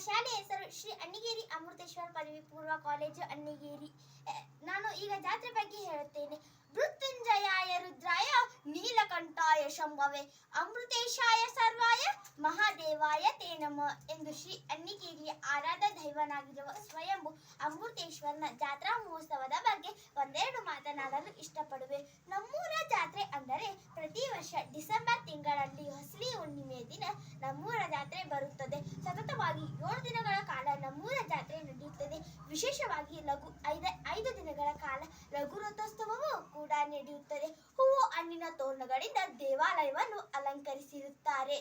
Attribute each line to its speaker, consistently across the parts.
Speaker 1: ಶಾಲೆಯ ಹೆಸರು ಶ್ರೀ ಅಣ್ಣಿಗೇರಿ ಅಮೃತೇಶ್ವರ ಪದವಿ ಪೂರ್ವ ಕಾಲೇಜು ಅಣ್ಣಿಗೇರಿ. ನಾನು ಈಗ ಜಾತ್ರೆ ಬಗ್ಗೆ ಹೇಳುತ್ತೇನೆ. ಮೃತ್ಯುಂಜಯಾಯ ರುದ್ರಾಯ ನೀಲಕಂಠಾಯ ಶಂಭವೆ ಅಮೃತೇಶಾಯ ಸರ್ವಾಯ ಮಹಾದೇವಾಯ ತೇ ನಮಃ ಎಂದು ಶ್ರೀ ಅಣ್ಣಿಗೇರಿಯ ಆರಾಧ್ಯ ದೈವನಾಗಿರುವ ಸ್ವಯಂಭು ಅಮೃತೇಶ್ವರನ ಜಾತ್ರಾ ಮಹೋತ್ಸವದ ಬಗ್ಗೆ ಒಂದೆರಡು ಮಾತನಾಡಲು ಇಷ್ಟಪಡುವೆ. ನಮ್ಮೂರ ಜಾತ್ರೆ ಅಂದರೆ ಪ್ರತಿ ವರ್ಷ ಡಿಸೆಂಬರ್ ತಿಂಗಳಲ್ಲಿ ಹೊಸಲಿ ಹುಣ್ಣಿಮೆಯ ದಿನ ನಮ್ಮೂರ ಜಾತ್ರೆ ಬರುತ್ತದೆ. ಸತತವಾಗಿ 7 ದಿನಗಳ ಕಾಲ ನಮ್ಮೂರ ಜಾತ್ರೆ ನಡೆಯುತ್ತದೆ. ವಿಶೇಷವಾಗಿ 5 ದಿನಗಳ ಕಾಲ ಲಘು ರಥೋತ್ಸವವೂ ಕೂಡ ನಡೆಯುತ್ತದೆ. ಹೂವು ಹಣ್ಣಿನ ತೋರಣಗಳಿಂದ ದೇವಾಲಯವನ್ನು ಅಲಂಕರಿಸಿರುತ್ತಾರೆ.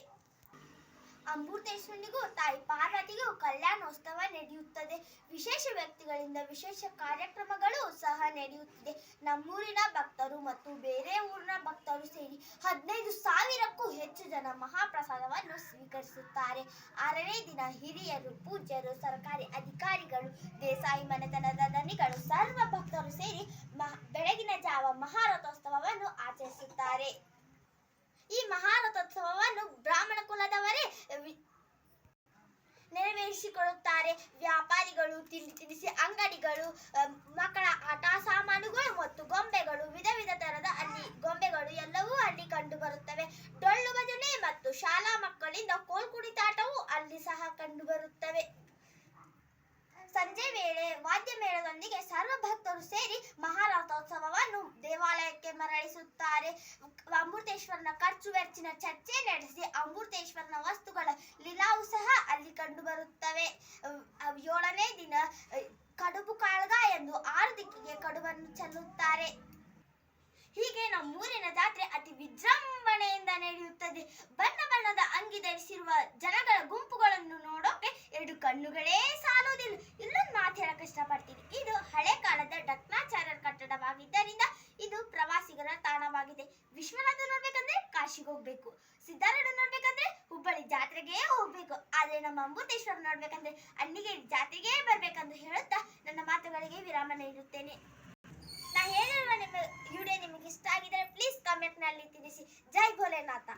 Speaker 1: ಅಮೃತೇಶ್ವರನಿಗೂ ತಾಯಿ ಪಾರ್ವತಿಗೂ ಕಲ್ಯಾಣೋತ್ಸವ ನಡೆಯುತ್ತದೆ. ವಿಶೇಷ ವ್ಯಕ್ತಿಗಳಿಂದ ವಿಶೇಷ ಕಾರ್ಯಕ್ರಮಗಳು ಸಹ ನಡೆಯುತ್ತಿದೆ. ನಮ್ಮೂರಿನ ಭಕ್ತರು ಮತ್ತು ಬೇರೆ ಊರಿನ ಭಕ್ತರು ಸೇರಿ 15,000ಕ್ಕೂ ಹೆಚ್ಚು ಜನ ಮಹಾಪ್ರಸಾದವನ್ನು ಸ್ವೀಕರಿಸುತ್ತಾರೆ. 6ನೇ ದಿನ ಹಿರಿಯರು, ಪೂಜ್ಯರು, ಸರ್ಕಾರಿ ಅಧಿಕಾರಿಗಳು, ದೇಸಾಯಿ ಮನೆತನದ ಧನಿಗಳು ಸರ್ವ ಭಕ್ತರು ಸೇರಿ ಬೆಳಗಿನ ಜಾವ ಮಹಾರಥೋತ್ಸವವನ್ನು ಆಚರಿಸುತ್ತಾರೆ. ಈ ಮಹಾರಥೋತ್ಸವವನ್ನು ಬ್ರಾಹ್ಮಣ ಕುಲದವರೇ ನೆರವೇರಿಸಿಕೊಳ್ಳುತ್ತಾರೆ. ವ್ಯಾಪಾರಿಗಳು, ತಿಂಡಿ ತಿನಿಸಿ ಅಂಗಡಿಗಳು, ಮಕ್ಕಳ ಆಟ ಸಾಮಾನುಗಳು ಮತ್ತು ಗೊಂಬೆಗಳು, ವಿಧ ತರದ ಅಲ್ಲಿ ಗೊಂಬೆಗಳು ಎಲ್ಲವೂ ಅಲ್ಲಿ ಕಂಡು ಬರುತ್ತವೆ. ಡೊಳ್ಳು ಭಜನೆ ಮತ್ತು ಶಾಲಾ ಮಕ್ಕಳಿಂದ ಕೋಲ್ಕುಣಿತಾಟವೂ ಅಲ್ಲಿ ಸಹ ಕಂಡು ಬರುತ್ತವೆ. ಸಂಜೆ ವೇಳೆ ವಾದ್ಯ ಮೇಳದೊಂದಿಗೆ ಸರ್ವ ಭಕ್ತರು ಸೇರಿ ಮಹಾರಥೋತ್ಸವವನ್ನು ದೇವಾಲಯಕ್ಕೆ ಮರಳಿಸುತ್ತಾರೆ. ಅಮೃತೇಶ್ವರನ ಖರ್ಚು ವೆಚ್ಚಿನ ಚರ್ಚೆ ನಡೆಸಿ ಅಮೃತೇಶ್ವರನ ವಸ್ತುಗಳ ಲೀಲಾವು ಸಹ ಅಲ್ಲಿ ಕಂಡು ಬರುತ್ತವೆ. 7ನೇ ದಿನ ಕಡುಬು ಕಾಳಗ ಎಂದು 6 ದಿಕ್ಕಿಗೆ ಕಡುಬನ್ನು ಚೆಲ್ಲುತ್ತಾರೆ. ಹೀಗೆ ನಮ್ಮೂರಿನ ಜಾತ್ರೆ ಅತಿ ವಿಜೃಂಭಣೆಯಿಂದ ನಡೆಯುತ್ತದೆ. ಬಣ್ಣ ಬಣ್ಣದ ಅಂಗಿ ಧರಿಸಿರುವ ಜನಗಳ ಗುಂಪುಗಳನ್ನು ನೋಡೋಕೆ 2 ಕಣ್ಣುಗಳೇ ಸಾಲುವುದಿಲ್ಲ. ಇಲ್ಲೊಂದು ಮಾತು ಹೇಳಕ್ಕೆ ಇಷ್ಟಪಡ್ತೀನಿ. ಇದು ಹಳೆ ಕಾಲದ ಡಕ್ನಾಚಾರ್ಯರ ಕಟ್ಟಡವಾಗಿದ್ದರಿಂದ ಇದು ಪ್ರವಾಸಿಗರ ತಾಣವಾಗಿದೆ. ವಿಶ್ವನಾಥ ನೋಡ್ಬೇಕಂದ್ರೆ ಕಾಶಿಗೆ ಹೋಗ್ಬೇಕು, ಸಿದ್ದಾರೂಢ ನೋಡ್ಬೇಕಂದ್ರೆ ಹುಬ್ಬಳ್ಳಿ ಜಾತ್ರೆಗೆ ಹೋಗ್ಬೇಕು. ಆದ್ರೆ ನಮ್ಮ ಅಮೃತೇಶ್ವರ ನೋಡ್ಬೇಕಂದ್ರೆ ಅಣ್ಣಿಗೇರಿ ಜಾತ್ರೆಗೆ ಬರ್ಬೇಕಂತ ಹೇಳುತ್ತಾ ನನ್ನ ಮಾತುಗಳಿಗೆ ವಿರಾಮ ನೀಡುತ್ತೇನೆ. ನಾ ಹೇಳಿರುವ ವಿಡಿಯೋ ನಿಮಗೆ ಇಷ್ಟ ಆಗಿದ್ರೆ ಪ್ಲೀಸ್ ಕಮೆಂಟ್ ನಲ್ಲಿ ತಿಳಿಸಿ. ಜೈ ಭೋಲೆನಾಥ.